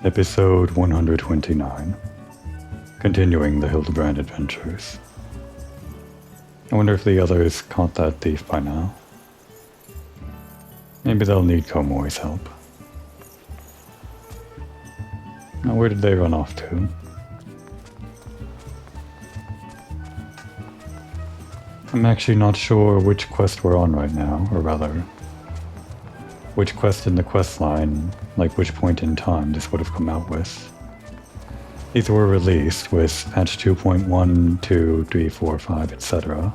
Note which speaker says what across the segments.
Speaker 1: Episode 129. Continuing the Hildebrand adventures. I wonder if the others caught that thief by now. Maybe they'll need Komoi's help. Now where did they run off to? I'm actually not sure which quest we're on right now, or rather, which quest in the quest line, like which point in time this would have come out with. These were released with patch 2.1, 2, 3, 4, 5, etc.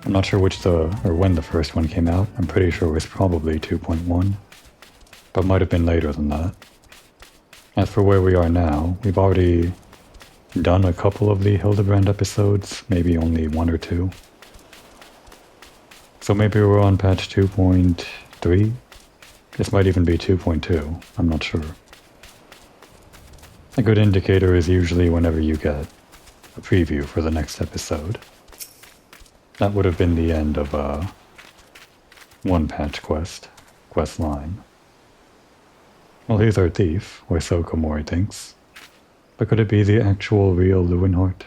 Speaker 1: I'm not sure when the first one came out. I'm pretty sure it was probably 2.1, but might have been later than that. As for where we are now, we've already done a couple of the Hildebrand episodes, maybe only 1 or 2. So maybe we're on patch 2.3? This might even be 2.2, I'm not sure. A good indicator is usually whenever you get a preview for the next episode. That would have been the end of one patch quest line. Well, here's our thief, or so Komori thinks. But could it be the actual real Lewinhart?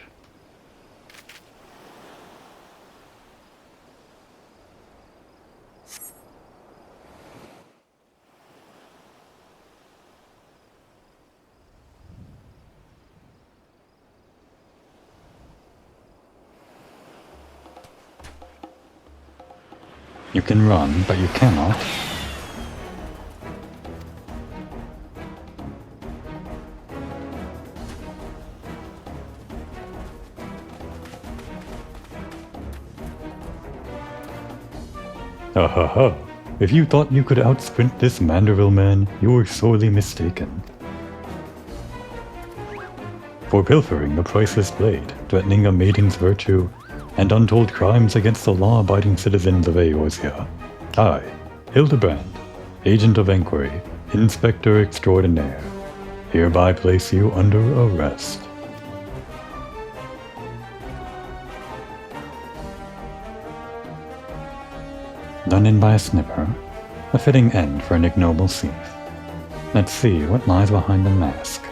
Speaker 1: You can run, but you cannot. Ha ha ha. If you thought you could outsprint this Manderville man, you were sorely mistaken. For pilfering the priceless blade, threatening a maiden's virtue, and untold crimes against the law-abiding citizens of Eorzea, I, Hildebrand, Agent of Inquiry, Inspector Extraordinaire, hereby place you under arrest. Done in by a snipper, a fitting end for an ignoble thief. Let's see what lies behind the mask.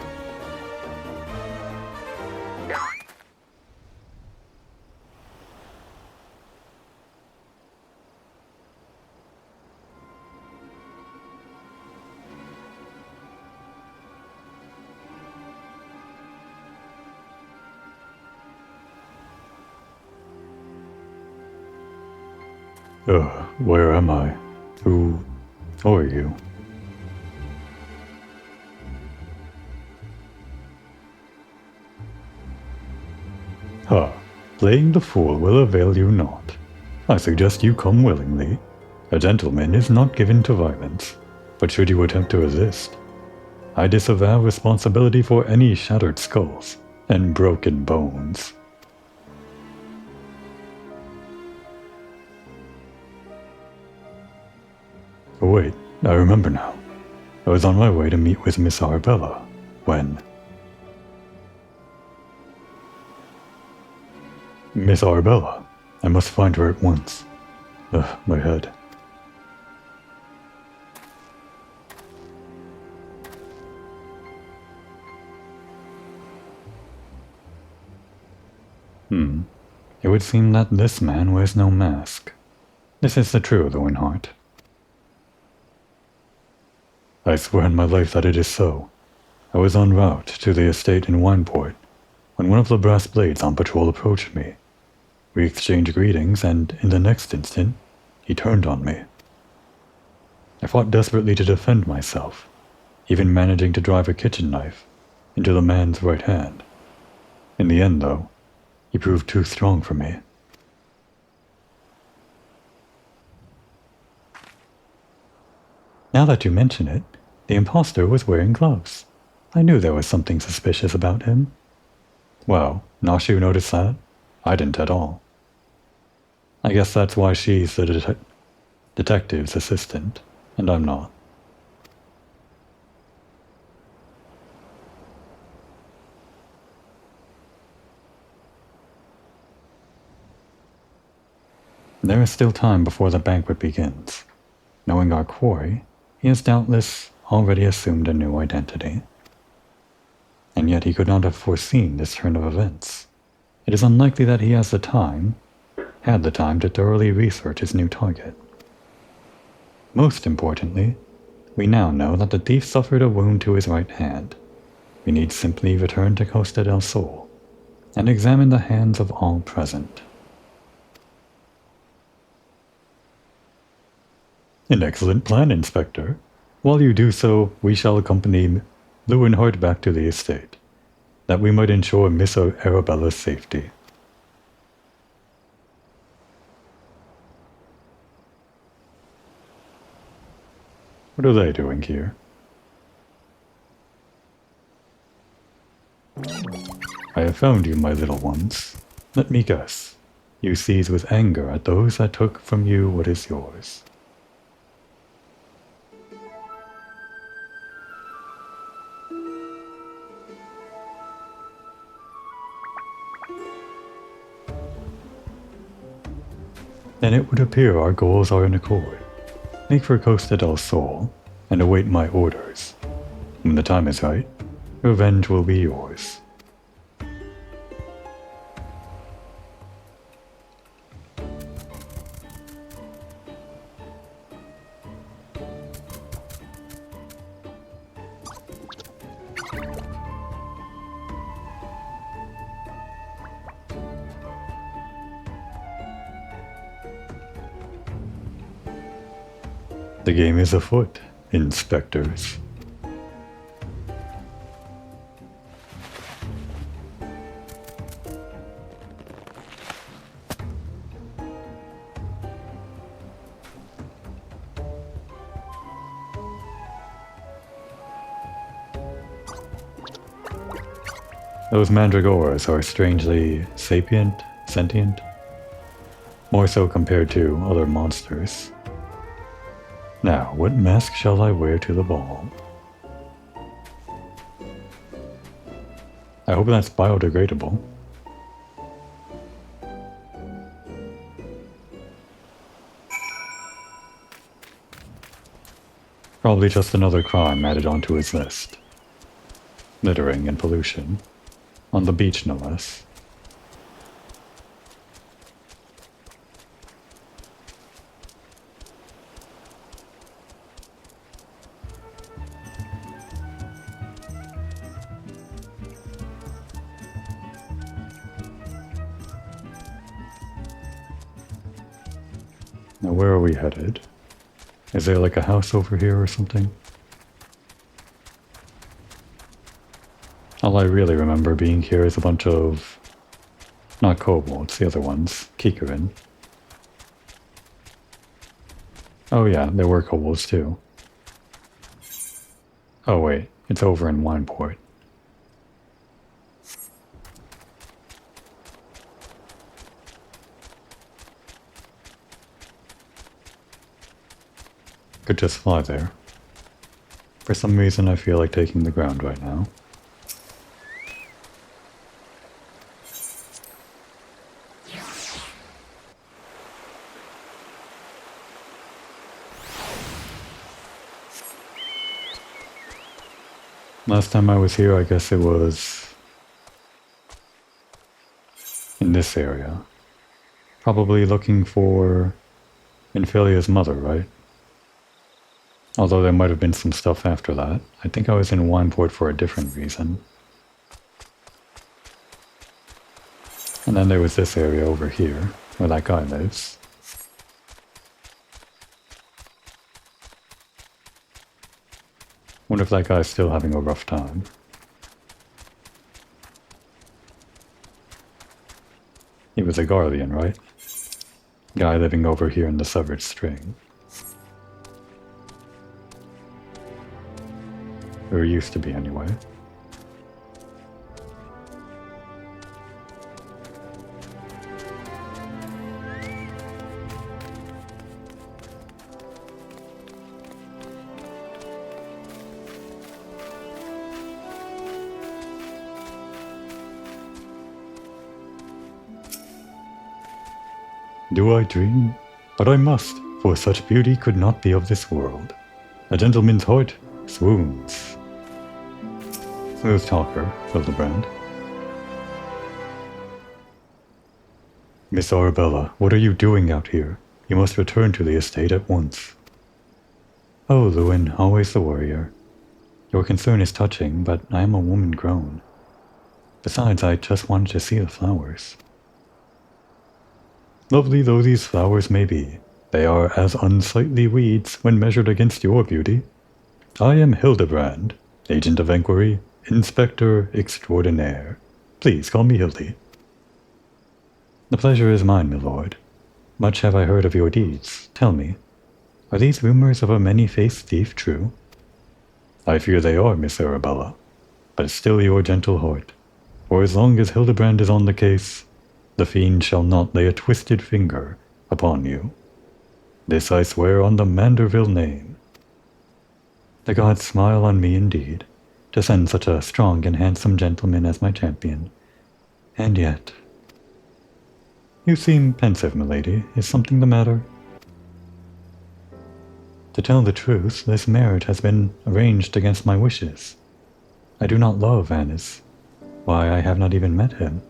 Speaker 1: Where am I? Who are you? Playing the fool will avail you not. I suggest you come willingly. A gentleman is not given to violence, but should you attempt to resist, I disavow responsibility for any shattered skulls and broken bones. Oh wait, I remember now. I was on my way to meet with Miss Arabella, when... Miss Arabella. I must find her at once. My head. It would seem that this man wears no mask. This is the true Lewinhart. I swear on my life that it is so. I was en route to the estate in Wineport when one of the brass blades on patrol approached me. We exchanged greetings, and in the next instant, he turned on me. I fought desperately to defend myself, even managing to drive a kitchen knife into the man's right hand. In the end, though, he proved too strong for me. Now that you mention it, the imposter was wearing gloves. I knew there was something suspicious about him. Well, Nashu noticed that? I didn't at all. I guess that's why she's the detective's assistant, and I'm not. There is still time before the banquet begins. Knowing our quarry, he is doubtless already assumed a new identity. And yet he could not have foreseen this turn of events. It is unlikely that he had the time to thoroughly research his new target. Most importantly, we now know that the thief suffered a wound to his right hand. We need simply return to Costa del Sol and examine the hands of all present. An excellent plan, Inspector. While you do so, we shall accompany Lewinhart back to the estate, that we might ensure Miss Arabella's safety. What are they doing here? I have found you, my little ones. Let me guess. You seize with anger at those that took from you what is yours. Then it would appear our goals are in accord. Make for Costa del Sol, and await my orders. When the time is right, revenge will be yours. The game is afoot, inspectors. Those mandragoras are strangely sentient, more so compared to other monsters. Now, what mask shall I wear to the ball? I hope that's biodegradable. Probably just another crime added onto his list. Littering and pollution. On the beach, no less. Now where are we headed? Is there like a house over here or something? All I really remember being here is a bunch of... not kobolds, the other ones. Kikarin. Oh yeah, there were kobolds too. Oh wait, it's over in Wineport. Could just fly there. For some reason I feel like taking the ground right now. Last time I was here, I guess it was in this area. Probably looking for Infilia's mother, right? Although there might have been some stuff after that. I think I was in Wineport for a different reason. And then there was this area over here, where that guy lives. Wonder if that guy's still having a rough time. He was a Guardian, right? Guy living over here in the severed string. Or used to be, anyway. Do I dream? But I must, for such beauty could not be of this world. A gentleman's heart Swoons. Smooth talker, Hildebrand. Miss Arabella, what are you doing out here? You must return to the estate at once. Oh, Lewin, always the warrior. Your concern is touching, but I am a woman grown. Besides, I just wanted to see the flowers. Lovely though these flowers may be, they are as unsightly weeds when measured against your beauty. I am Hildebrand, Agent of Inquiry, Inspector Extraordinaire. Please call me Hildy. The pleasure is mine, my lord. Much have I heard of your deeds. Tell me, are these rumors of a many-faced thief true? I fear they are, Miss Arabella, but still your gentle heart. For as long as Hildebrand is on the case, the fiend shall not lay a twisted finger upon you. This I swear on the Manderville name. The gods smile on me indeed, to send such a strong and handsome gentleman as my champion. And yet... You seem pensive, milady. Is something the matter? To tell the truth, this marriage has been arranged against my wishes. I do not love Anis. Why, I have not even met him.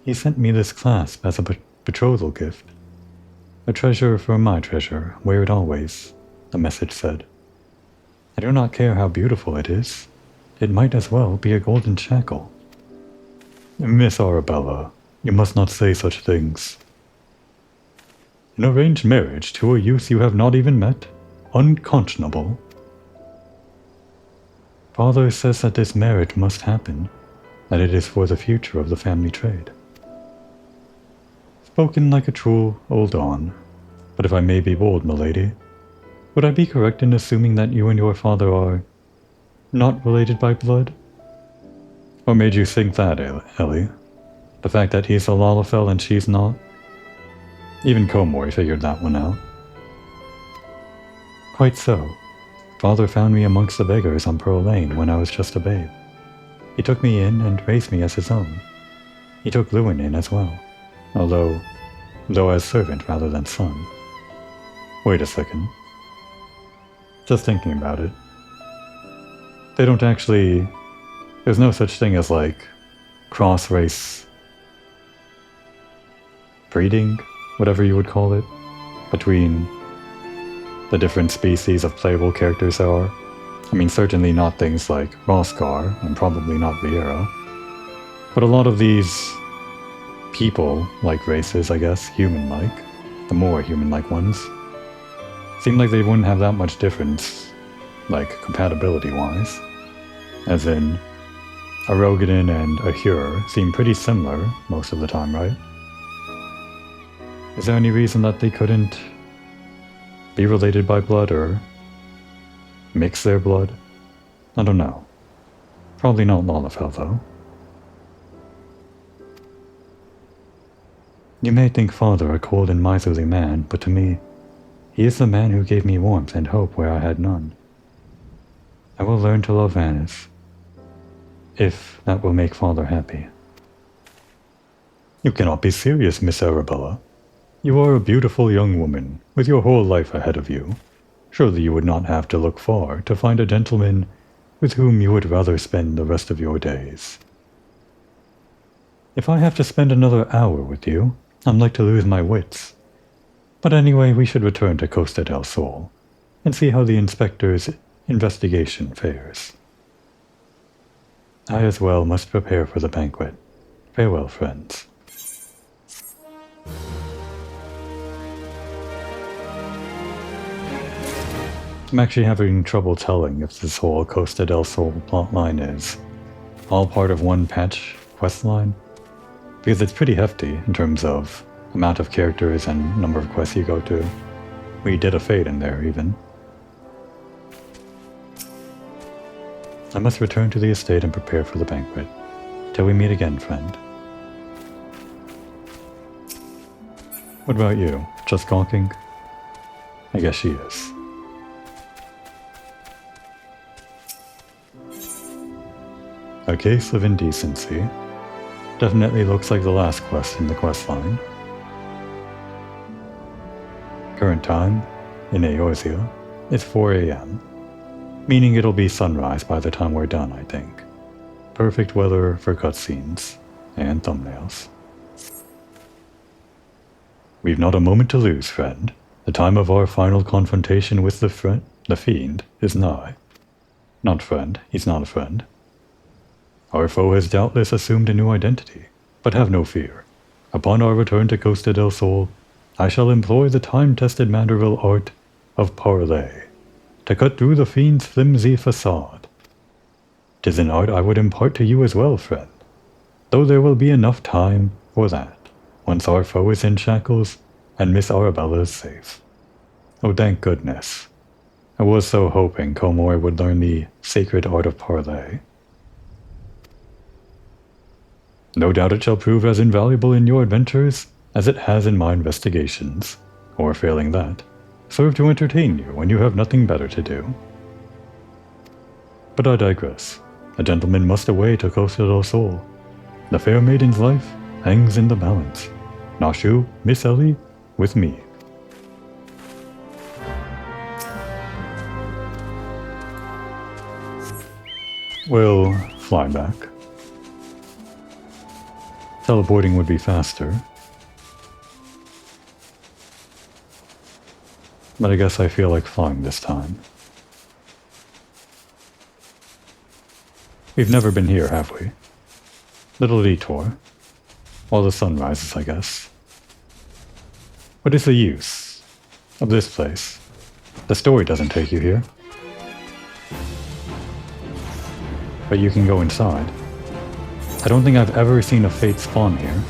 Speaker 1: He sent me this clasp as a betrothal gift. A treasure for my treasure, wear it always, the message said. I do not care how beautiful it is. It might as well be a golden shackle. Miss Arabella, you must not say such things. An arranged marriage to a youth you have not even met? Unconscionable. Father says that this marriage must happen, that it is for the future of the family trade. Spoken like a true old Don, but if I may be bold, milady, would I be correct in assuming that you and your father are not related by blood? What made you think that, Ellie? The fact that he's a Lalafell and she's not? Even Comori figured that one out. Quite so. Father found me amongst the beggars on Pearl Lane when I was just a babe. He took me in and raised me as his own. He took Lewin in as well, although as servant rather than son. Wait a second. Just thinking about it. They don't actually... There's no such thing as, like, cross-race breeding, whatever you would call it, between the different species of playable characters there are. I mean, certainly not things like Roskar, and probably not Viera. But a lot of these people-like races, I guess, human-like, the more human-like ones, seem like they wouldn't have that much difference, like, compatibility-wise. As in, a Rogadin and a Hure seem pretty similar most of the time, right? Is there any reason that they couldn't be related by blood or mix their blood? I don't know. Probably not Lalafell, though. You may think Father a cold and miserly man, but to me, he is the man who gave me warmth and hope where I had none. I will learn to love Anis, if that will make Father happy. You cannot be serious, Miss Arabella. You are a beautiful young woman, with your whole life ahead of you. Surely you would not have to look far to find a gentleman with whom you would rather spend the rest of your days. If I have to spend another hour with you, I'm like to lose my wits. But anyway, we should return to Costa del Sol, and see how the inspector's investigation fares. I as well must prepare for the banquet. Farewell, friends. I'm actually having trouble telling if this whole Costa del Sol plotline is all part of one patch questline, because it's pretty hefty in terms of amount of characters and number of quests you go to. We did a fade in there, even. I must return to the estate and prepare for the banquet. Till we meet again, friend. What about you? Just gawking? I guess she is. A case of indecency. Definitely looks like the last quest in the questline. Current time, in Eorzea, is 4 AM. Meaning it'll be sunrise by the time we're done, I think. Perfect weather for cutscenes and thumbnails. We've not a moment to lose, friend. The time of our final confrontation with the fiend is nigh. Not friend, he's not a friend. Our foe has doubtless assumed a new identity, but have no fear. Upon our return to Costa del Sol, I shall employ the time-tested Manderville art of parley to cut through the fiend's flimsy facade. 'Tis an art I would impart to you as well, friend, though there will be enough time for that, once our foe is in shackles and Miss Arabella is safe. Oh, thank goodness. I was so hoping Komor would learn the sacred art of parley. No doubt it shall prove as invaluable in your adventures as it has in my investigations, or failing that, serve to entertain you when you have nothing better to do. But I digress. A gentleman must away to Costa del Sol. The fair maiden's life hangs in the balance. Nashu, Miss Ellie, with me. We'll fly back. Teleporting would be faster. But I guess I feel like flying this time. We've never been here, have we? Little detour. While the sun rises, I guess. What is the use of this place? The story doesn't take you here. But you can go inside. I don't think I've ever seen a Fate spawn here.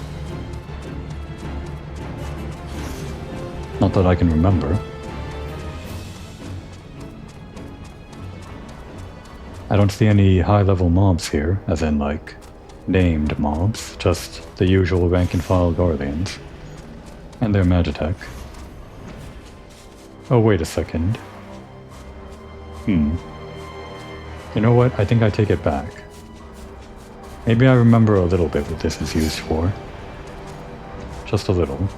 Speaker 1: Not that I can remember. I don't see any high-level mobs here, as in, like, named mobs, just the usual rank-and-file guardians. And their Magitech. Oh, wait a second. You know what? I think I take it back. Maybe I remember a little bit what this is used for. Just a little.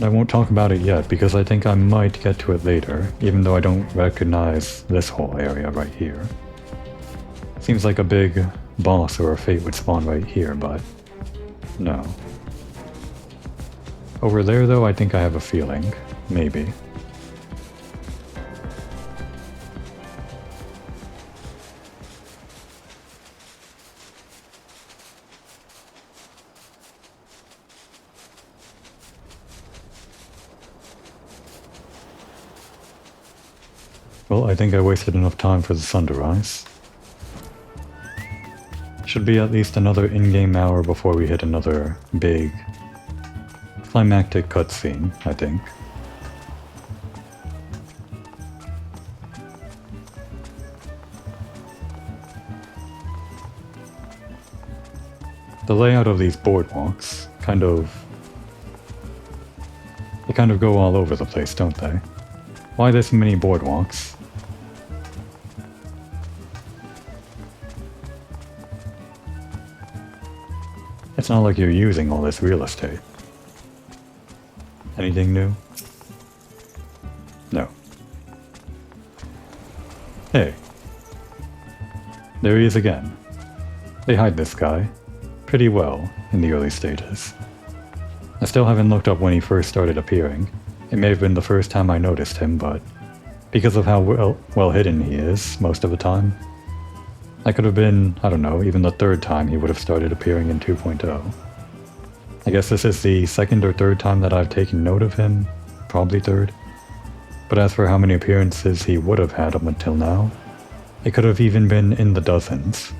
Speaker 1: I won't talk about it yet because I think I might get to it later, even though I don't recognize this whole area right here. Seems like a big boss or a Fate would spawn right here, but no. Over there though, I think I have a feeling. Maybe. Well, I think I wasted enough time for the sun to rise. Should be at least another in-game hour before we hit another big climactic cutscene, I think. The layout of these boardwalks they kind of go all over the place, don't they? Why this many boardwalks? It's not like you're using all this real estate. Anything new? No. Hey. There he is again. They hide this guy pretty well in the early stages. I still haven't looked up when he first started appearing. It may have been the first time I noticed him, but because of how well hidden he is most of the time, that could have been, I don't know, even the third time he would have started appearing in 2.0. I guess this is the second or third time that I've taken note of him, probably third. But as for how many appearances he would have had up until now, it could have even been in the dozens.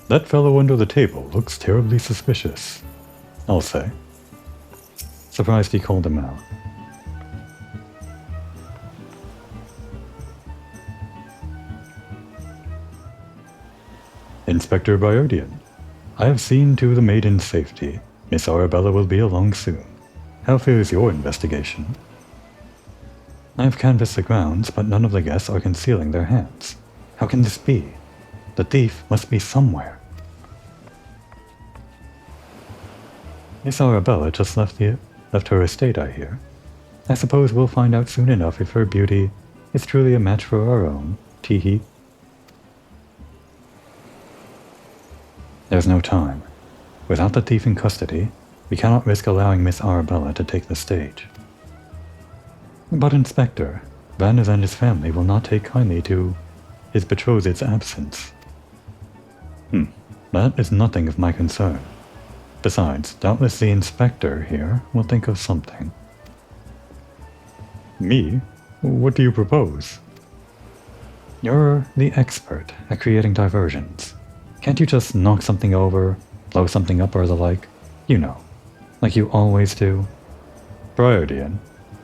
Speaker 1: That fellow under the table looks terribly suspicious, I'll say. Surprised he called him out. Inspector Biodian, I have seen to the maiden's safety. Miss Arabella will be along soon. How fares your investigation? I have canvassed the grounds, but none of the guests are concealing their hands. How can this be? The thief must be somewhere. Miss Arabella just left her estate, I hear. I suppose we'll find out soon enough if her beauty is truly a match for our own, tee-hee. There's no time. Without the thief in custody, we cannot risk allowing Miss Arabella to take the stage. But Inspector, Vannes and his family will not take kindly to his betrothed's absence. That is nothing of my concern. Besides, doubtless the Inspector here will think of something. Me? What do you propose? You're the expert at creating diversions. Can't you just knock something over, blow something up or the like? You know, like you always do. Briardian,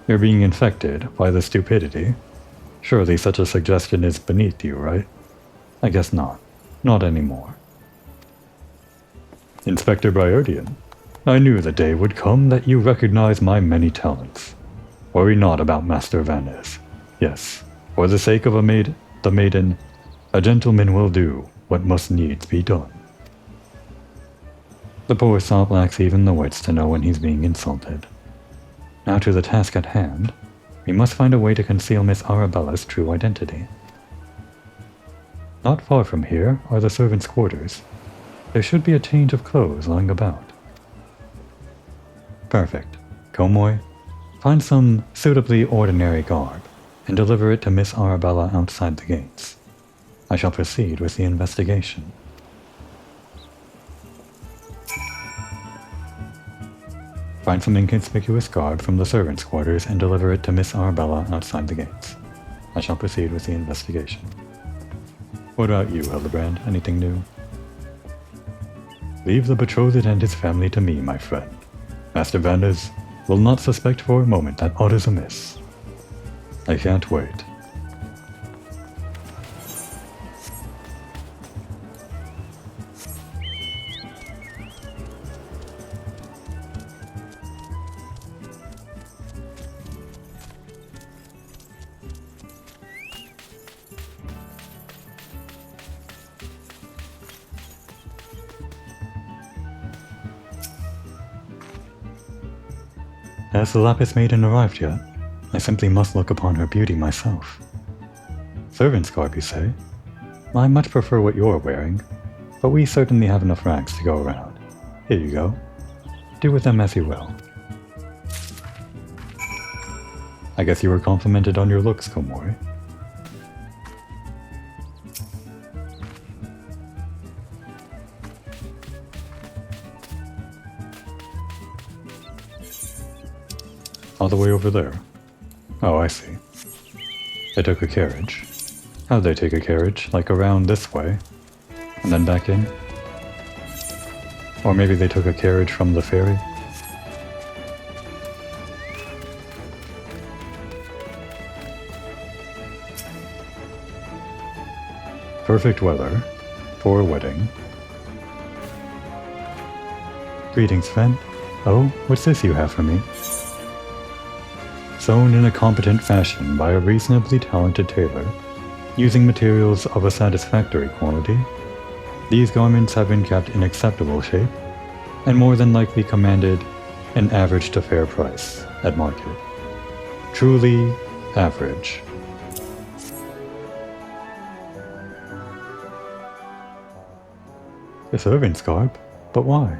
Speaker 1: you're being infected by the stupidity. Surely such a suggestion is beneath you, right? I guess not. Not anymore. Inspector Briardian, I knew the day would come that you recognize my many talents. Worry not about Master Vannes. Yes, for the sake of the maiden, a gentleman will do what must needs be done. The poor sop lacks even the wits to know when he's being insulted. Now to the task at hand, we must find a way to conceal Miss Arabella's true identity. Not far from here are the servants' quarters. There should be a change of clothes lying about. Perfect. Komoy, find some suitably ordinary garb and deliver it to Miss Arabella outside the gates. I shall proceed with the investigation. Find some inconspicuous garb from the servants' quarters and deliver it to Miss Arabella outside the gates. I shall proceed with the investigation. What about you, Hildebrand? Anything new? Leave the betrothed and his family to me, my friend. Master Vannes will not suspect for a moment that aught is amiss. I can't wait. Has the Lapis Maiden arrived yet? I simply must look upon her beauty myself. Servant's garb, you say? I much prefer what you're wearing, but we certainly have enough rags to go around. Here you go. Do with them as you will. I guess you were complimented on your looks, Komori. All the way over there. Oh, I see. They took a carriage. How'd they take a carriage? Like around this way, and then back in? Or maybe they took a carriage from the ferry? Perfect weather for a wedding. Greetings, friend. Oh, what's this you have for me? Sewn in a competent fashion by a reasonably talented tailor, using materials of a satisfactory quality, these garments have been kept in acceptable shape, and more than likely commanded an average to fair price at market. Truly average. A servant's garb? But why?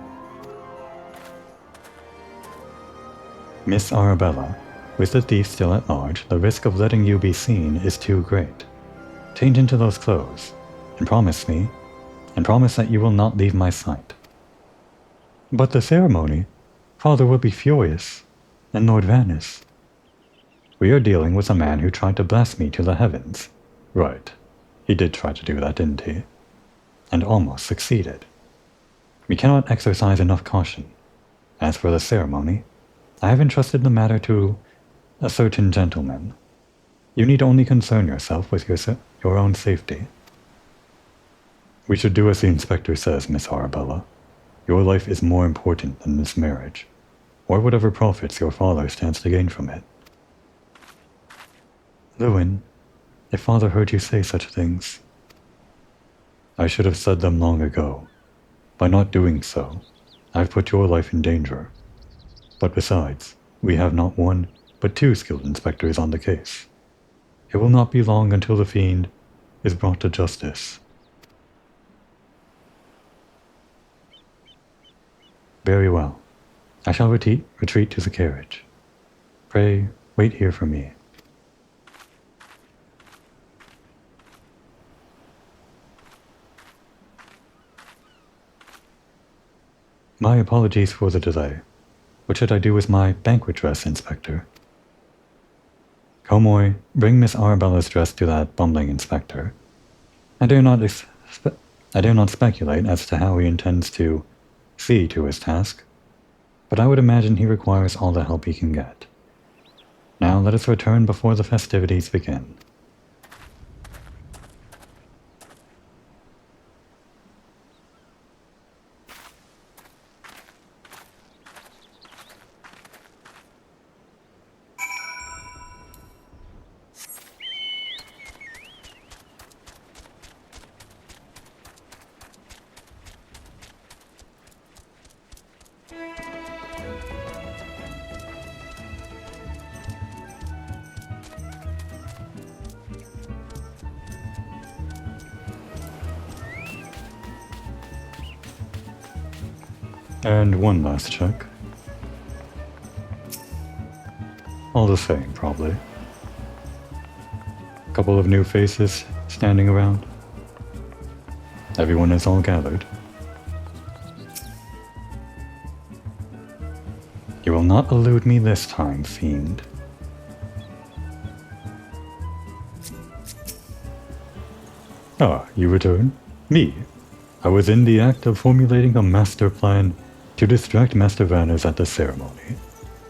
Speaker 1: Miss Arabella, with the thief still at large, the risk of letting you be seen is too great. Change into those clothes, and promise that you will not leave my sight. But the ceremony? Father will be furious, and Lord Vannes. We are dealing with a man who tried to blast me to the heavens. Right, he did try to do that, didn't he? And almost succeeded. We cannot exercise enough caution. As for the ceremony, I have entrusted the matter to a certain gentleman. You need only concern yourself with your own safety. We should do as the inspector says, Miss Arabella. Your life is more important than this marriage, or whatever profits your father stands to gain from it. Lewin, if father heard you say such things, I should have said them long ago. By not doing so, I've put your life in danger. But besides, we have not one, but two skilled inspectors on the case. It will not be long until the fiend is brought to justice. Very well. I shall retreat to the carriage. Pray, wait here for me. My apologies for the delay. What should I do with my banquet dress, Inspector? Komoy, bring Miss Arabella's dress to that bumbling inspector. I dare not speculate as to how he intends to see to his task, but I would imagine he requires all the help he can get. Now let us return before the festivities begin. And one last check. All the same, probably. A couple of new faces standing around. Everyone is all gathered. You will not elude me this time, fiend. Ah, you return? Me? I was in the act of formulating a master plan to distract Master Vanners at the ceremony.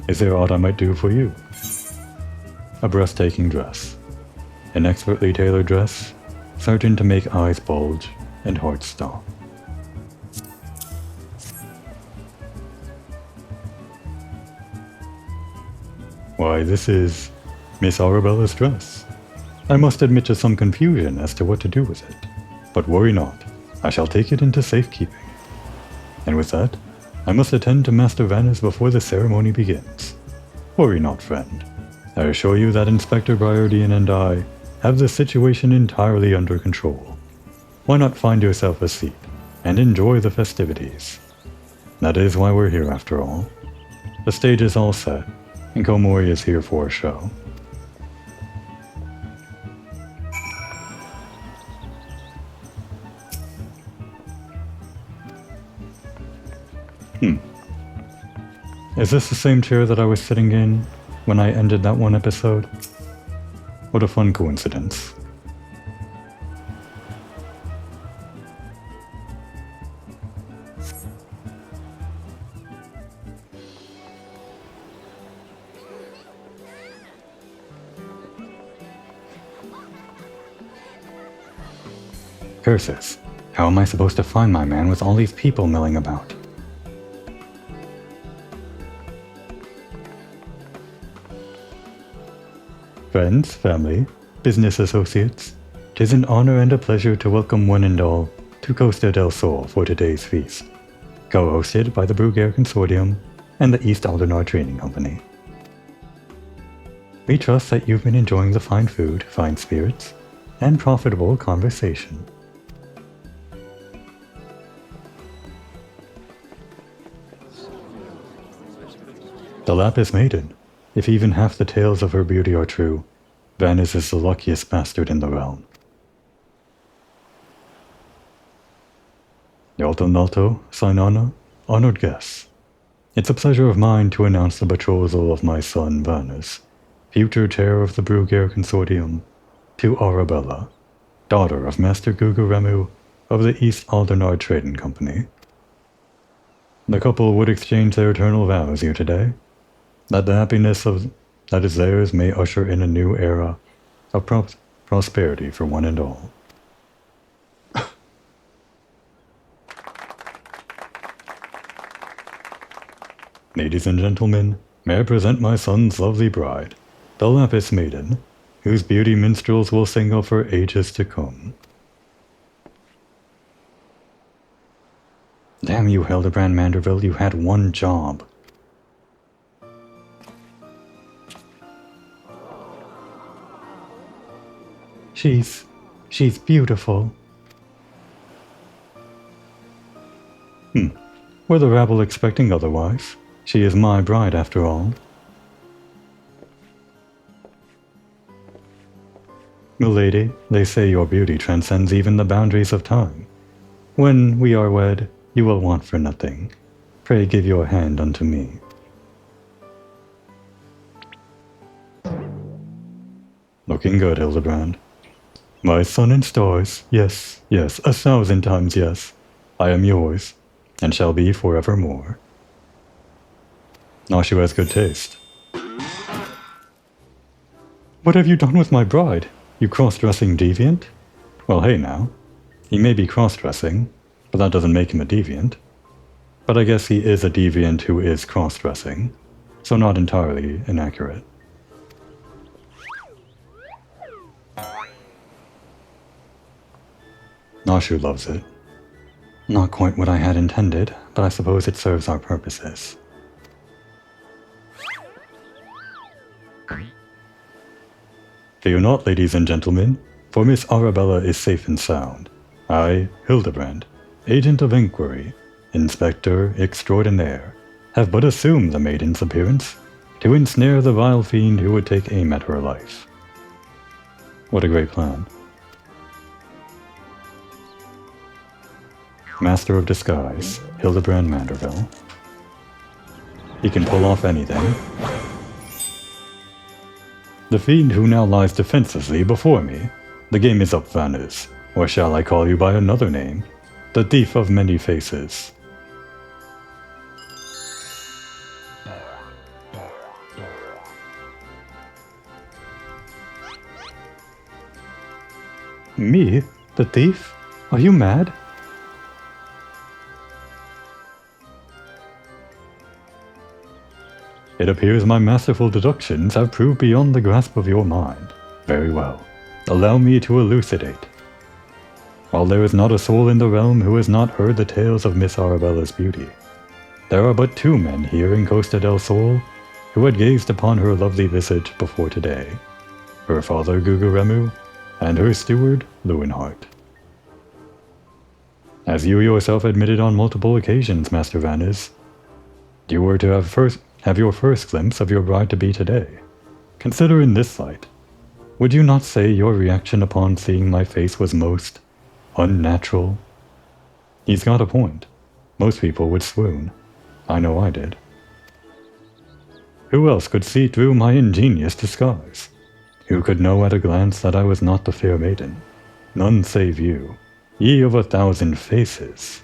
Speaker 1: Is there aught I might do for you? A breathtaking dress. An expertly tailored dress, certain to make eyes bulge and hearts stop. Why, this is Miss Arabella's dress. I must admit to some confusion as to what to do with it, but worry not, I shall take it into safekeeping. And with that, I must attend to Master Vanners before the ceremony begins. Worry not, friend. I assure you that Inspector Briardian and I have the situation entirely under control. Why not find yourself a seat and enjoy the festivities? That is why we're here after all. The stage is all set, and Komori is here for a show. Is this the same chair that I was sitting in when I ended that one episode? What a fun coincidence. Curses. How am I supposed to find my man with all these people milling about? Friends, family, business associates, 'tis an honor and a pleasure to welcome one and all to Costa del Sol for today's feast, co-hosted by the Bruguiere Consortium and the East Aldernar Trading Company. We trust that you've been enjoying the fine food, fine spirits, and profitable conversation. The Lapis Maiden. If even half the tales of her beauty are true, Vanners is the luckiest bastard in the realm. Yalto Nalto, Sinana, honored guests. It's a pleasure of mine to announce the betrothal of my son Vanners, future chair of the Bruguiere Consortium, to Arabella, daughter of Master Guguremu of the East Aldernar Trading Company. The couple would exchange their eternal vows here today, that the happiness that is theirs may usher in a new era of prosperity for one and all. Ladies and gentlemen, may I present my son's lovely bride, the Lapis Maiden, whose beauty minstrels will sing of for ages to come. Damn you, Hildebrand Manderville, you had one job. She's beautiful. Were the rabble expecting otherwise? She is my bride after all. Milady, they say your beauty transcends even the boundaries of time. When we are wed, you will want for nothing. Pray give your hand unto me. Looking good, Hildebrand. My sun and stars, yes, 1,000 times yes. I am yours, and shall be forevermore. Nashu has good taste. What have you done with my bride? You cross-dressing deviant? Well, hey now. He may be cross-dressing, but that doesn't make him a deviant. But I guess he is a deviant who is cross-dressing, so not entirely inaccurate. Nashu loves it. Not quite what I had intended, but I suppose it serves our purposes. Fear not, ladies and gentlemen, for Miss Arabella is safe and sound. I, Hildebrand, agent of inquiry, inspector extraordinaire, have but assumed the maiden's appearance to ensnare the vile fiend who would take aim at her life. What a great plan. Master of disguise, Hildebrand Manderville. He can pull off anything. The fiend who now lies defenselessly before me. The game is up, Vanus, or shall I call you by another name? The thief of many faces. Me? The thief? Are you mad? It appears my masterful deductions have proved beyond the grasp of your mind. Very well. Allow me to elucidate. While there is not a soul in the realm who has not heard the tales of Miss Arabella's beauty, there are but 2 men here in Costa del Sol who had gazed upon her lovely visage before today. Her father Guguremu, and her steward Lewinhart. As you yourself admitted on multiple occasions, Master Vannes, you were to have your first glimpse of your bride-to-be today. Consider in this light, would you not say your reaction upon seeing my face was most unnatural? He's got a point. Most people would swoon. I know I did. Who else could see through my ingenious disguise? Who could know at a glance that I was not the fair maiden? None save you, ye of 1,000 faces.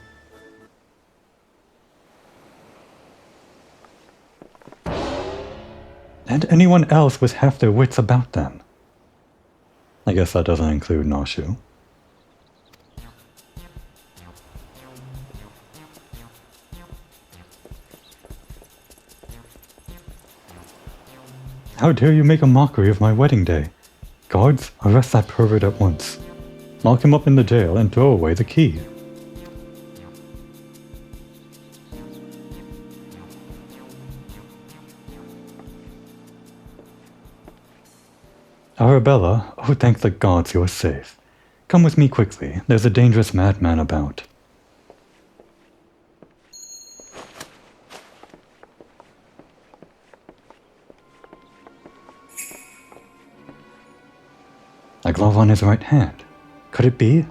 Speaker 1: And anyone else with half their wits about them. I guess that doesn't include Nashu. How dare you make a mockery of my wedding day? Guards, arrest that pervert at once. Lock him up in the jail and throw away the key. Arabella, oh thank the gods you're safe. Come with me quickly, there's a dangerous madman about. A glove on his right hand. Could it be?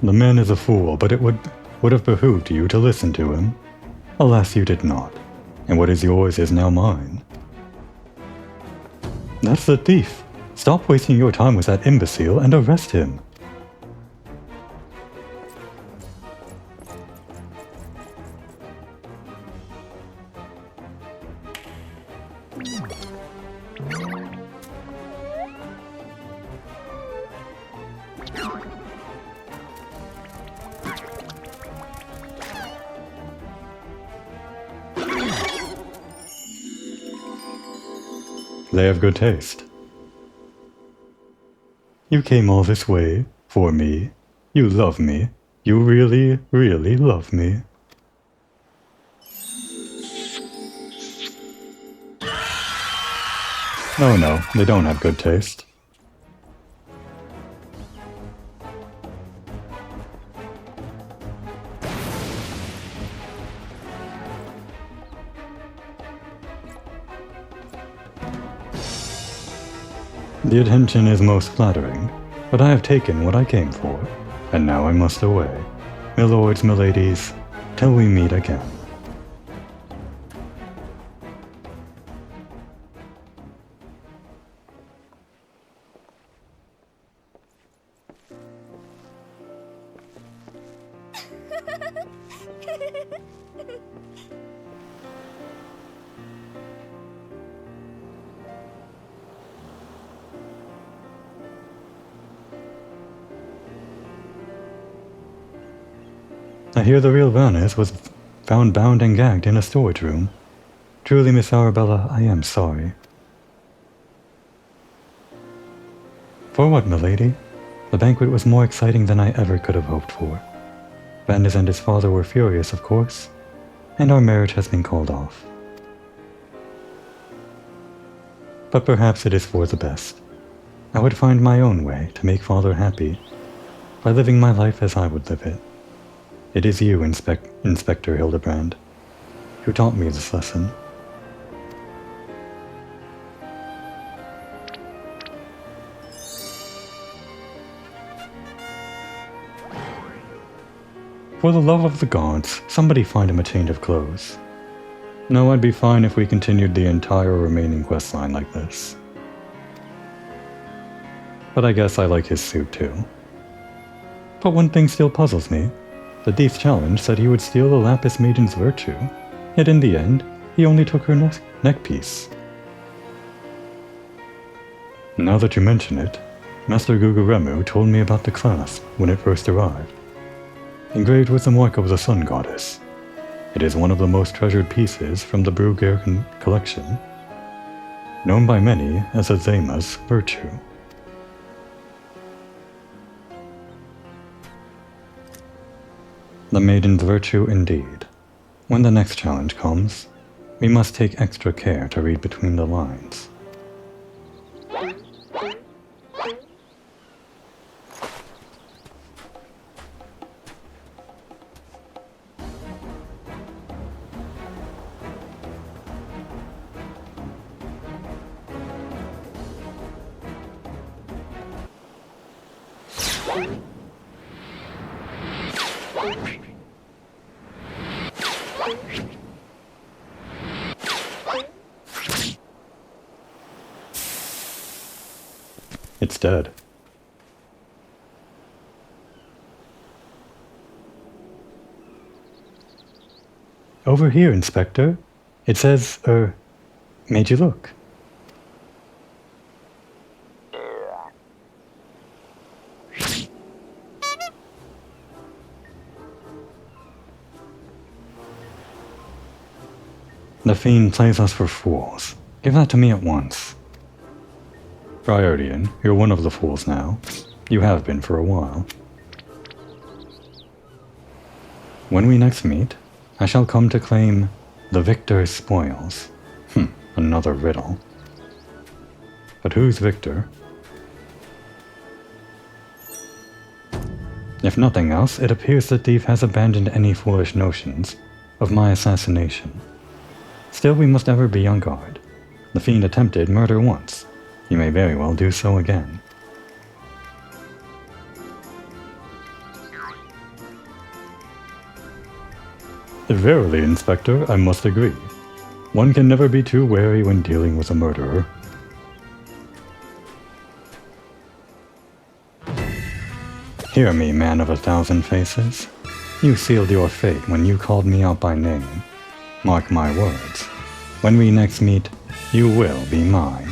Speaker 1: The man is a fool, but it would have behooved you to listen to him. Alas, you did not, and what is yours is now mine. That's the thief. Stop wasting your time with that imbecile and arrest him. They have good taste. You came all this way for me. You love me. You really, really love me. Oh no, they don't have good taste. The attention is most flattering, but I have taken what I came for, and now I must away. Milords, miladies, till we meet again. I hear the real Vernus was found bound and gagged in a storage room. Truly, Miss Arabella, I am sorry. For what, milady? The banquet was more exciting than I ever could have hoped for. Vandus and his father were furious, of course, and our marriage has been called off. But perhaps it is for the best. I would find my own way to make father happy, by living my life as I would live it. It is you, Inspector Hildebrand, who taught me this lesson. For the love of the gods, somebody find him a change of clothes. No, I'd be fine if we continued the entire remaining questline like this. But I guess I like his suit too. But one thing still puzzles me. The thief's challenge said he would steal the Lapis Maiden's virtue, yet in the end, he only took her neckpiece. Now that you mention it, Master Guguremu told me about the clasp when it first arrived. Engraved with the mark of the Sun Goddess. It is one of the most treasured pieces from the Bruegger collection, known by many as Azema's virtue. The Maiden's virtue indeed. When the next challenge comes, we must take extra care to read between the lines. It's dead. Over here, Inspector. It says, made you look. The fiend plays us for fools. Give that to me at once. Priordian, you're one of the fools now. You have been for a while. When we next meet, I shall come to claim the victor's spoils. Another riddle. But who's victor? If nothing else, it appears the thief has abandoned any foolish notions of my assassination. Still, we must ever be on guard. The fiend attempted murder once. He may very well do so again. Verily, Inspector, I must agree. One can never be too wary when dealing with a murderer. Hear me, man of 1,000 faces. You sealed your fate when you called me out by name. Mark my words. When we next meet, you will be mine.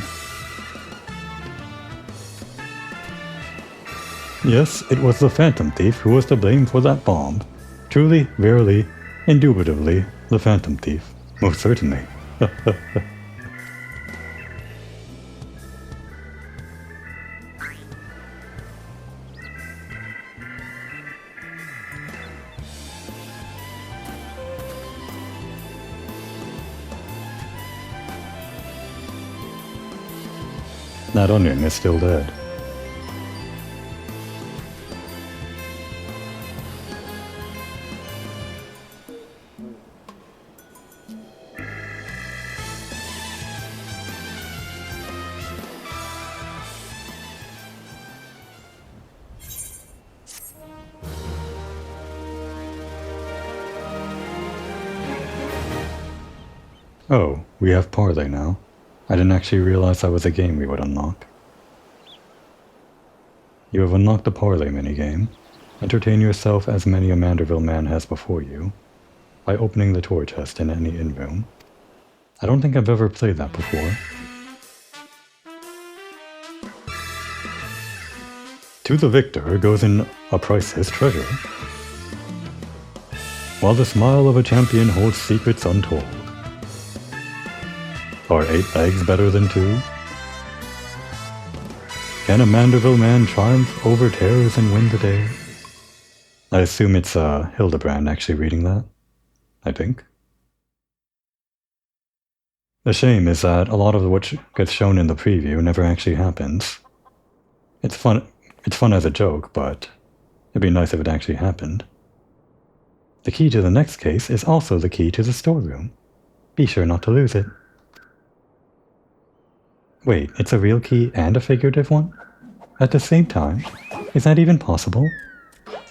Speaker 1: Yes, it was the Phantom Thief who was to blame for that bomb. Truly, verily, indubitably, the Phantom Thief. Most certainly. That onion is still dead. Oh, we have Parley now. I didn't actually realize that was a game we would unlock. You have unlocked the Parley minigame. Entertain yourself as many a Manderville man has before you by opening the toy chest in any inn-room. I don't think I've ever played that before. To the victor goes in a priceless treasure, while the smile of a champion holds secrets untold. Are 8 eggs better than 2? Can a Manderville man triumph over terrors and win the day? I assume it's Hildebrand actually reading that. I think. The shame is that a lot of what gets shown in the preview never actually happens. It's fun as a joke, but it'd be nice if it actually happened. The key to the next case is also the key to the storeroom. Be sure not to lose it. Wait, it's a real key and a figurative one? At the same time? Is that even possible?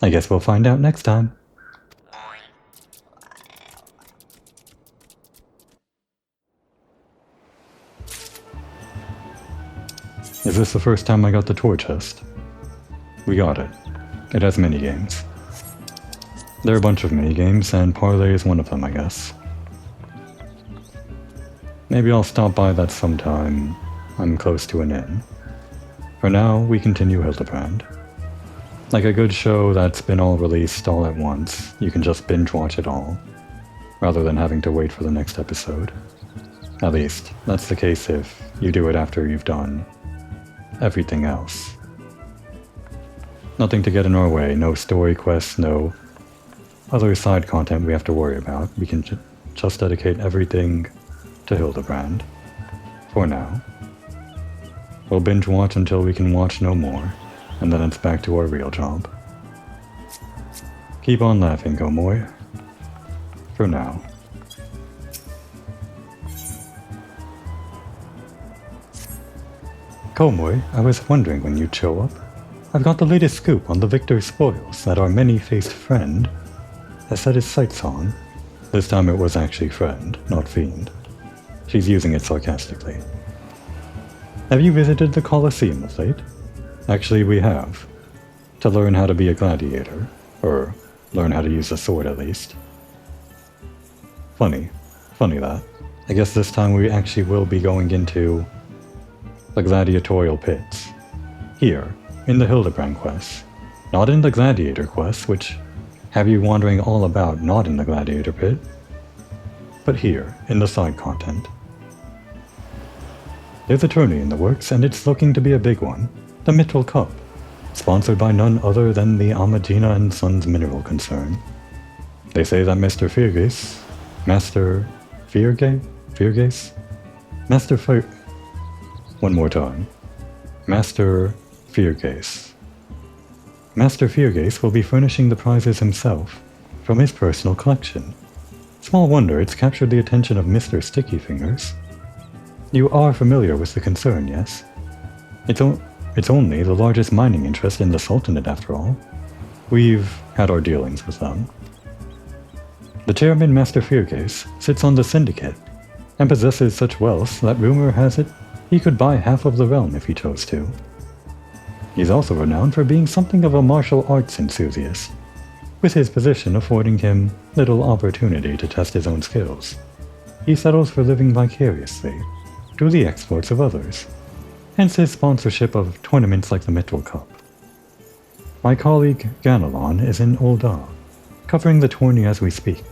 Speaker 1: I guess we'll find out next time. Is this the first time I got the toy chest? We got it. It has minigames. There are a bunch of minigames, and Parley is one of them, I guess. Maybe I'll stop by that sometime. I'm close to an inn. For now, we continue Hildebrand. Like a good show that's been all released all at once, you can just binge watch it all, rather than having to wait for the next episode. At least, that's the case if you do it after you've done everything else. Nothing to get in our way, no story quests, no other side content we have to worry about. We can just dedicate everything to Hildebrand. For now. We'll binge watch until we can watch no more, and then it's back to our real job. Keep on laughing, Gomoy. For now. Gomoy, I was wondering when you'd show up. I've got the latest scoop on the victor's spoils that our many-faced friend has set his sights on. This time it was actually friend, not fiend. She's using it sarcastically. Have you visited the Colosseum of late? Actually, we have. To learn how to be a gladiator. Or learn how to use a sword, at least. Funny that. I guess this time we actually will be going into the gladiatorial pits. Here, in the Hildebrand quest. Not in the gladiator quest, which have you wondering all about not in the gladiator pit. But here, in the side content. There's a tourney in the works, and it's looking to be a big one. The Mithril Cup. Sponsored by none other than the Amagina and Sons mineral concern. They say that Master Feargaze... One more time. Master Feargaze. Master Feargaze will be furnishing the prizes himself, from his personal collection. Small wonder it's captured the attention of Mr. Sticky Fingers. You are familiar with the concern, yes? It's only the largest mining interest in the Sultanate, after all. We've had our dealings with them. The chairman, Master Feargaze, sits on the syndicate, and possesses such wealth that rumor has it he could buy half of the realm if he chose to. He's also renowned for being something of a martial arts enthusiast, with his position affording him little opportunity to test his own skills. He settles for living vicariously through the exploits of others, hence his sponsorship of tournaments like the Mitchell Cup. My colleague Ganelon is in Ul'dah, covering the tourney as we speak.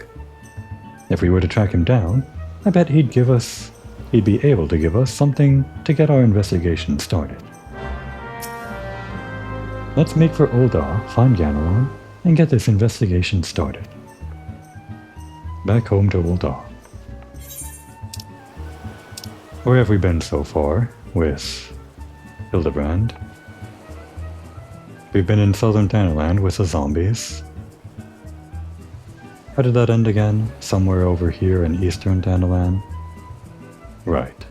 Speaker 1: If we were to track him down, I bet he'd be able to give us something to get our investigation started. Let's make for Ul'dah, find Ganelon, and get this investigation started. Back home to Ul'dah. Where have we been so far with Hildebrand? We've been in southern Thanaland with the zombies. How did that end again? Somewhere over here in eastern Thanaland? Right.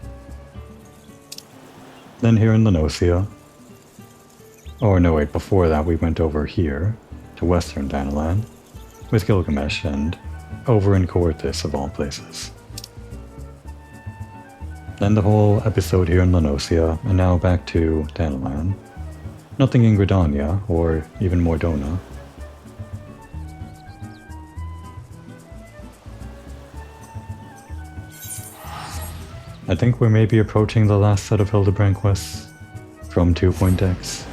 Speaker 1: Then here in Lenosia. Oh no, wait, before that we went over here to western Thanaland with Gilgamesh and over in Coerthas of all places. Then the whole episode here in Lenosia, and now back to Thanaland. Nothing in Gridania, or even Mordona. I think we're maybe approaching the last set of Hildebrand quests from 2.x.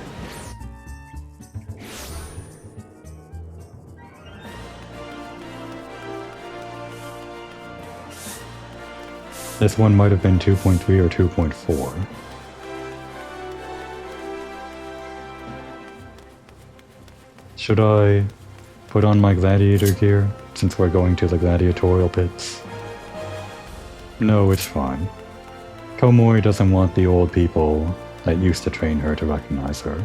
Speaker 1: This one might have been 2.3 or 2.4. Should I put on my gladiator gear, since we're going to the gladiatorial pits? No, it's fine. Komori doesn't want the old people that used to train her to recognize her.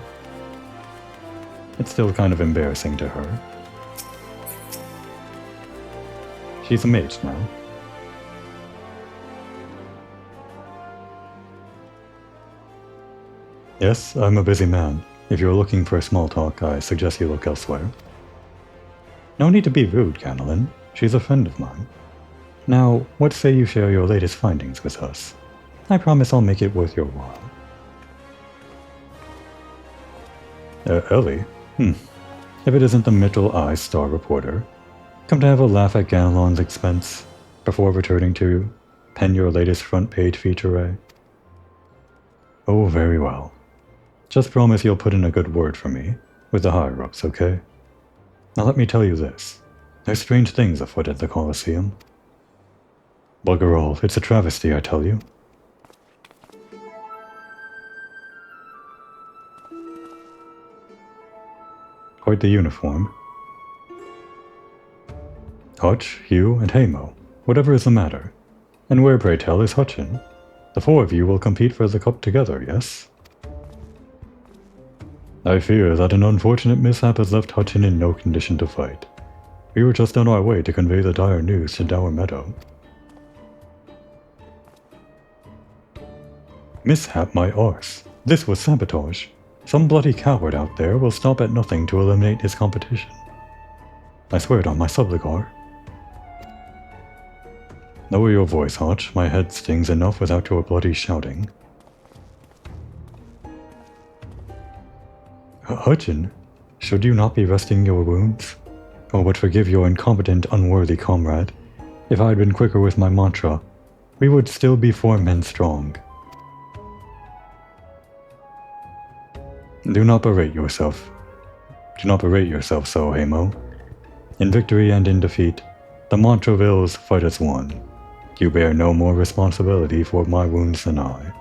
Speaker 1: It's still kind of embarrassing to her. She's a mage now. Yes, I'm a busy man. If you're looking for small talk, I suggest you look elsewhere. No need to be rude, Ganelon. She's a friend of mine. Now, what say you share your latest findings with us? I promise I'll make it worth your while. Ellie? If it isn't the Mitchell Eye Star reporter, come to have a laugh at Ganelon's expense before returning to pen your latest front page feature, eh? Oh, very well. Just promise you'll put in a good word for me with the higher-ups, okay? Now let me tell you this. There's strange things afoot at the Colosseum. Bugger all, it's a travesty, I tell you. Quite the uniform. Hutch, Hugh, and Hamo. Whatever is the matter? And where, pray tell, is Hutchin? The four of you will compete for the cup together, yes? I fear that an unfortunate mishap has left Hutchin in no condition to fight. We were just on our way to convey the dire news to Dower Meadow. Mishap my arse. This was sabotage. Some bloody coward out there will stop at nothing to eliminate his competition. I swear it on my subligar. Lower your voice, Hutch. My head stings enough without your bloody shouting. Hutchin, should you not be resting your wounds? Oh, but forgive your incompetent, unworthy comrade. If I had been quicker with my mantra, we would still be 4 men strong. Do not berate yourself. Do not berate yourself so, Hamo. In victory and in defeat, the Montrevilles fight as one. You bear no more responsibility for my wounds than I.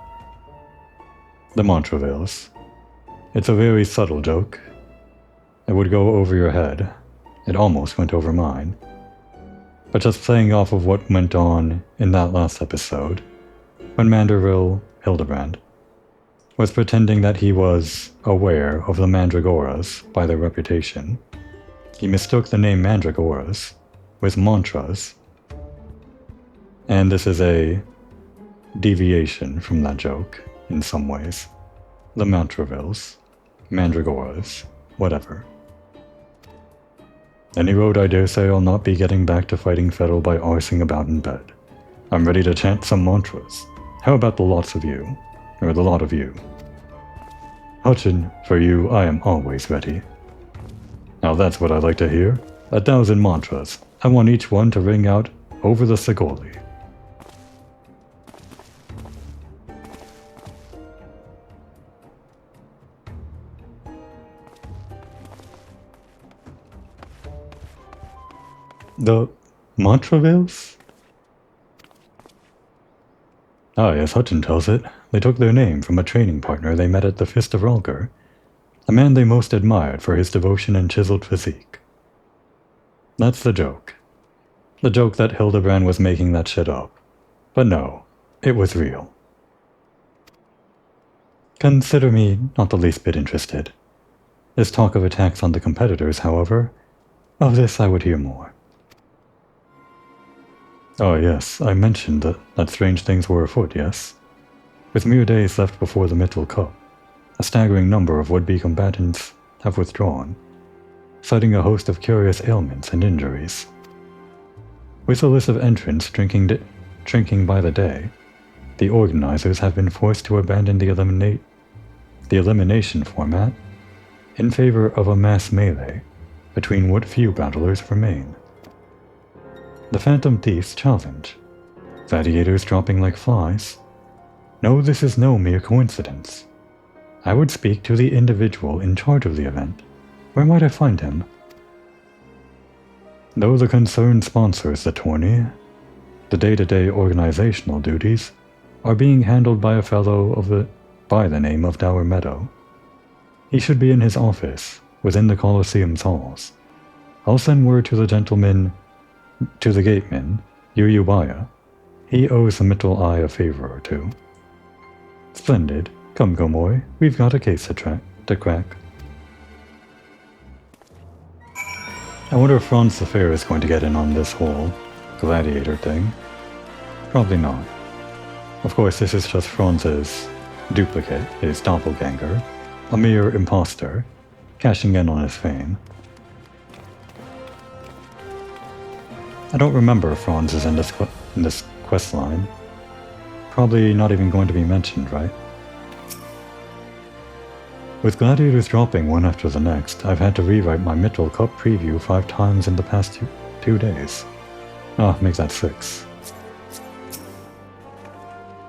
Speaker 1: The Montrevilles. It's a very subtle joke. It would go over your head. It almost went over mine. But just playing off of what went on in that last episode, when Manderville, Hildebrand, was pretending that he was aware of the Mandragoras by their reputation, he mistook the name Mandragoras with mantras. And this is a deviation from that joke in some ways. The Mantravilles, Mandragoras, whatever. Any road I dare say I'll not be getting back to fighting Fettle by arsing about in bed. I'm ready to chant some mantras. How about the lots of you? Or the lot of you? Hutchin, for you, I am always ready. Now that's what I like to hear. 1,000 mantras. I want each one to ring out over the Sigoli. The Montravales? Ah, as Hutchin tells it, they took their name from a training partner they met at the Fist of Rulger, a man they most admired for his devotion and chiseled physique. That's the joke. The joke that Hildebrand was making that shit up. But no, it was real. Consider me not the least bit interested. This talk of attacks on the competitors, however, of this I would hear more. Oh yes, I mentioned that strange things were afoot, yes? With mere days left before the Mittel Cup, a staggering number of would-be combatants have withdrawn, citing a host of curious ailments and injuries. With a list of entrants drinking by the day, the organizers have been forced to abandon the elimination format in favor of a mass melee between what few battlers remain. The Phantom Thief's challenge. Gladiators dropping like flies. No, this is no mere coincidence. I would speak to the individual in charge of the event. Where might I find him? Though the concern sponsors the tourney, the day-to-day organizational duties are being handled by a fellow by the name of Dower Meadow. He should be in his office, within the Colosseum's halls. I'll send word to the gateman, Yuyubaya. He owes the Mittel Eye a favor or two. Splendid. Come, Gomoy, we've got a case to crack. I wonder if Franz the Fair is going to get in on this whole gladiator thing. Probably not. Of course, this is just Franz's duplicate, his doppelganger, a mere imposter, cashing in on his fame. I don't remember if Franz is in this quest line. Probably not even going to be mentioned, right? With gladiators dropping one after the next, I've had to rewrite my Mittel Cup preview 5 times in the past two days. Make that 6.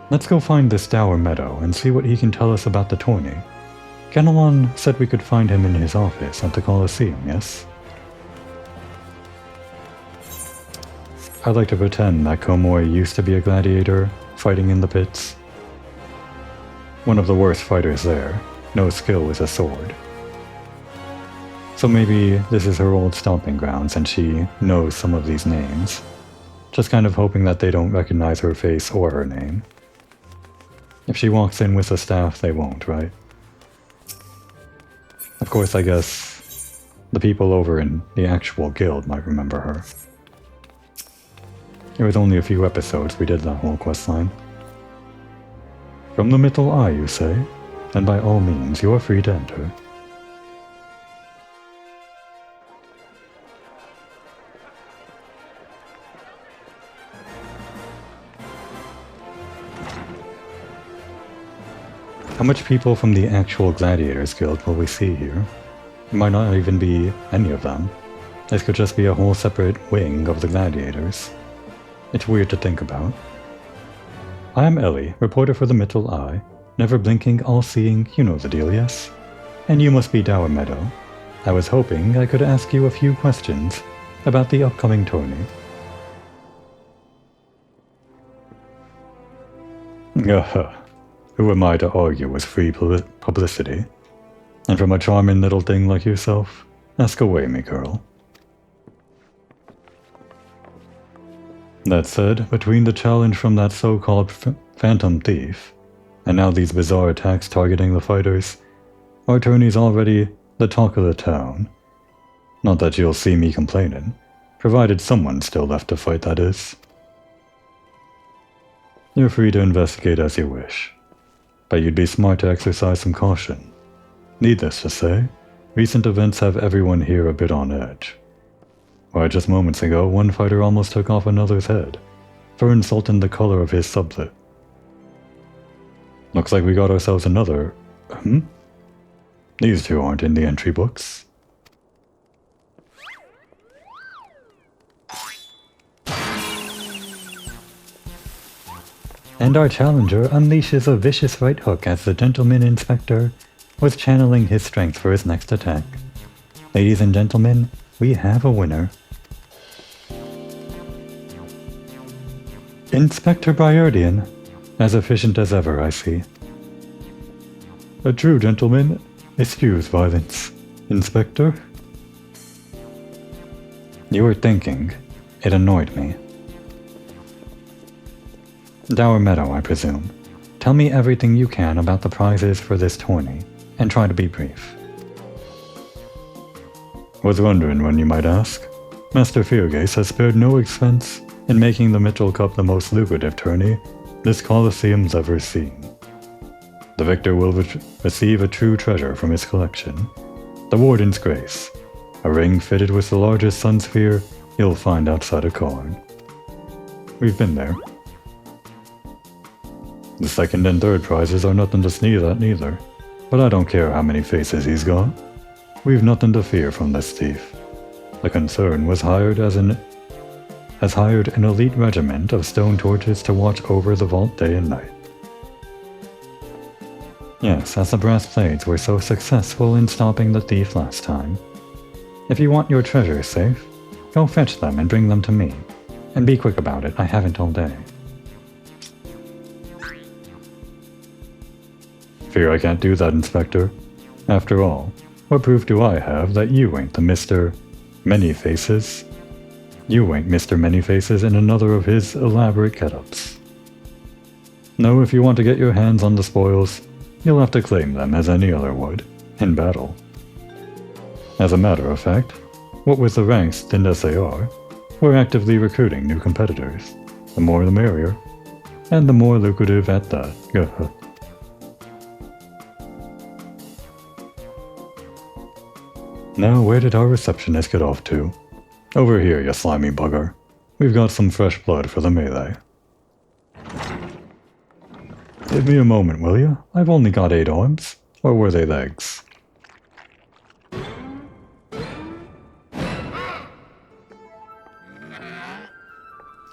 Speaker 1: Let's go find this Dower Meadow and see what he can tell us about the tourney. Ganelon said we could find him in his office at the Colosseum, yes? I'd like to pretend that Komoy used to be a gladiator, fighting in the pits. One of the worst fighters there, no skill with a sword. So maybe this is her old stomping grounds and she knows some of these names. Just kind of hoping that they don't recognize her face or her name. If she walks in with a staff, they won't, right? Of course, I guess the people over in the actual guild might remember her. It was only a few episodes we did that whole questline. From the Mittel Eye, you say? Then by all means, you are free to enter. How much people from the actual Gladiators Guild will we see here? It might not even be any of them. This could just be a whole separate wing of the Gladiators. It's weird to think about. I am Ellie, reporter for the Mittel Eye. Never blinking, all-seeing, you know the deal, yes? And you must be Dower Meadow. I was hoping I could ask you a few questions about the upcoming tourney. Who am I to argue with free publicity? And from a charming little thing like yourself, ask away, me girl. That said, between the challenge from that so-called Phantom Thief, and now these bizarre attacks targeting the fighters, our tourney's already the talk of the town. Not that you'll see me complaining, provided someone's still left to fight, that is. You're free to investigate as you wish, but you'd be smart to exercise some caution. Needless to say, recent events have everyone here a bit on edge. Why, just moments ago, one fighter almost took off another's head for insulting the color of his sublet. Looks like we got ourselves another... These two aren't in the entry books. And our challenger unleashes a vicious right hook as the gentleman inspector was channeling his strength for his next attack. Ladies and gentlemen, we have a winner. Inspector Briardian, as efficient as ever, I see. A true gentleman eschews violence. Inspector? You were thinking. It annoyed me. Dower Meadow, I presume. Tell me everything you can about the prizes for this tourney, and try to be brief. Was wondering when you might ask. Master Feargaze has spared no expense in making the Mitchell Cup the most lucrative tourney this Colosseum's ever seen. The victor will receive a true treasure from his collection, the Warden's Grace, a ring fitted with the largest sun sphere you'll find outside a card. We've been there. The second and third prizes are nothing to sneeze at neither, but I don't care how many faces he's got. We've nothing to fear from this thief. The concern has hired an elite regiment of stone torches to watch over the vault day and night. Yes, as the brass blades were so successful in stopping the thief last time. If you want your treasures safe, go fetch them and bring them to me. And be quick about it, I haven't all day. Fear I can't do that, Inspector. After all, what proof do I have that you ain't the Mr. Many-Faces? You ain't Mr. Many-Faces in another of his elaborate get-ups. No, if you want to get your hands on the spoils, you'll have to claim them as any other would, in battle. As a matter of fact, what with the ranks thinned as they are, we're actively recruiting new competitors. The more the merrier, and the more lucrative at that. Now, where did our receptionist get off to? Over here, you slimy bugger. We've got some fresh blood for the melee. Give me a moment, will you? I've only got 8 arms. Or were they legs?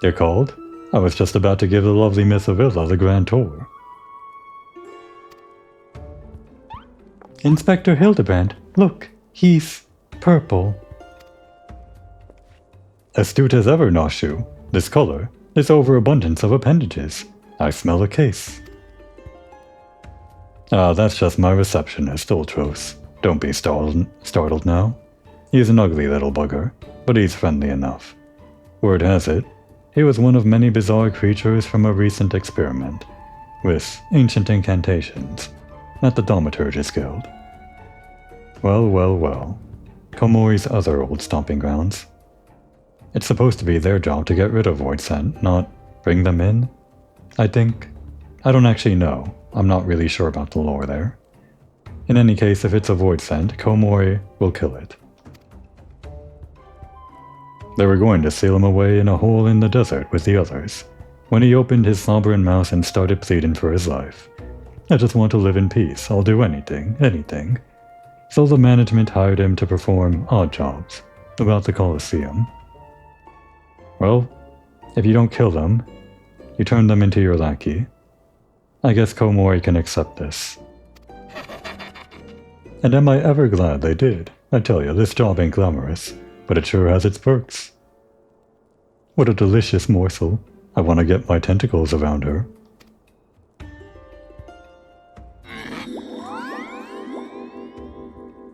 Speaker 1: You're called? I was just about to give the lovely Miss Avila the grand tour. Inspector Hildebrand, look, he's purple. Astute as ever, Noshu. This color, this overabundance of appendages. I smell a case. Ah, that's just my receptionist, Ultros. Don't be startled now. He's an ugly little bugger, but he's friendly enough. Word has it, he was one of many bizarre creatures from a recent experiment, with ancient incantations, at the Thaumaturgist Guild. Well. Komori's other old stomping grounds. It's supposed to be their job to get rid of Void Scent, not bring them in, I think. I don't actually know. I'm not really sure about the lore there. In any case, if it's a Void Scent, Komori will kill it. They were going to seal him away in a hole in the desert with the others, when he opened his slobbering mouth and started pleading for his life. I just want to live in peace. I'll do anything. So the management hired him to perform odd jobs about the Colosseum. Well, if you don't kill them, you turn them into your lackey. I guess Komori can accept this. And am I ever glad they did? I tell you, this job ain't glamorous, but it sure has its perks. What a delicious morsel. I want to get my tentacles around her.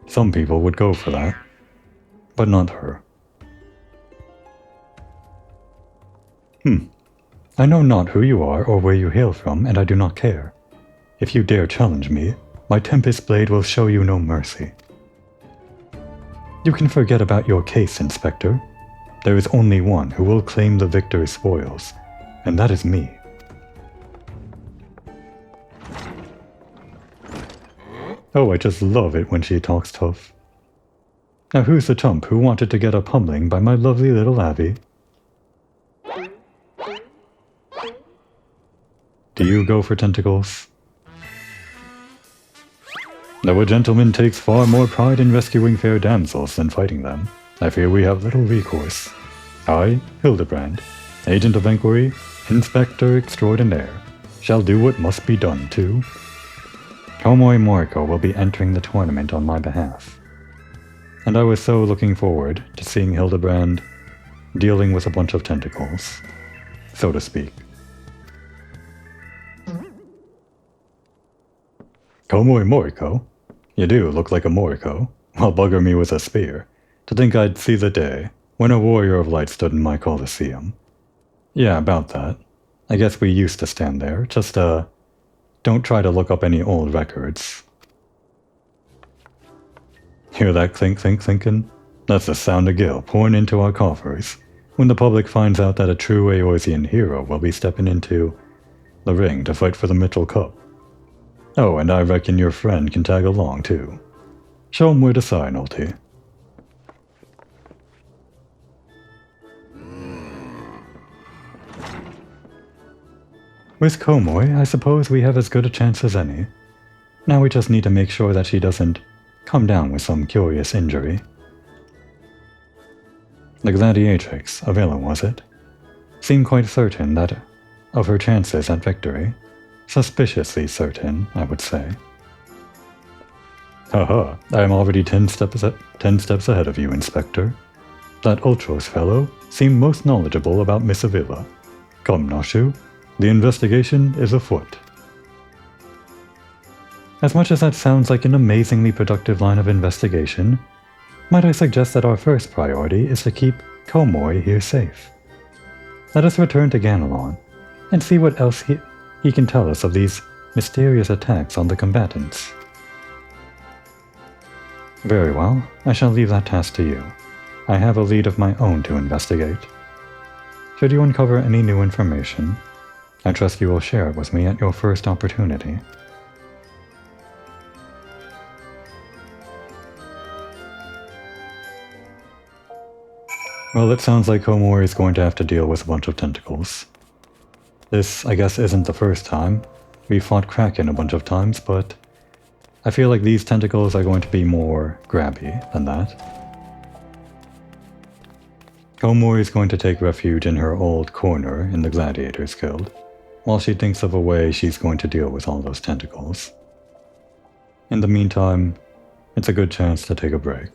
Speaker 1: Some people would go for that, but not her. I know not who you are or where you hail from, and I do not care. If you dare challenge me, my Tempest Blade will show you no mercy. You can forget about your case, Inspector. There is only one who will claim the victor's spoils, and that is me. Oh, I just love it when she talks tough. Now who's the chump who wanted to get a pummeling by my lovely little Abby? Do you go for tentacles? Though a gentleman takes far more pride in rescuing fair damsels than fighting them, I fear we have little recourse. I, Hildebrand, Agent of Inquiry, Inspector Extraordinaire, shall do what must be done to... Komoi Moriko will be entering the tournament on my behalf. And I was so looking forward to seeing Hildebrand dealing with a bunch of tentacles, so to speak. Komoi Moriko? You do look like a Moriko, while bugger me with a spear. To think I'd see the day when a warrior of light stood in my Colosseum. Yeah, about that. I guess we used to stand there, just don't try to look up any old records. Hear that clink clink clinkin'? That's the sound of gil pouring into our coffers, when the public finds out that a true Eorzean hero will be stepping into the ring to fight for the Mitchell Cup. Oh, and I reckon your friend can tag along too. Show him where to sign, Ulti. With Komoi, I suppose we have as good a chance as any. Now we just need to make sure that she doesn't come down with some curious injury. The gladiatrix, Avila was it, seemed quite certain that of her chances at victory. Suspiciously certain, I would say. Haha, I am already 10 steps ahead of you, Inspector. That Ultros fellow seemed most knowledgeable about Miss Avila. Come, Nashu, the investigation is afoot. As much as that sounds like an amazingly productive line of investigation, might I suggest that our first priority is to keep Komoi here safe. Let us return to Ganelon, and see what else he can tell us of these mysterious attacks on the combatants. Very well, I shall leave that task to you. I have a lead of my own to investigate. Should you uncover any new information, I trust you will share it with me at your first opportunity. Well, it sounds like Komori is going to have to deal with a bunch of tentacles. This, I guess, isn't the first time. We fought Kraken a bunch of times, but I feel like these tentacles are going to be more grabby than that. Komori is going to take refuge in her old corner in the Gladiators Guild, while she thinks of a way she's going to deal with all those tentacles. In the meantime, it's a good chance to take a break.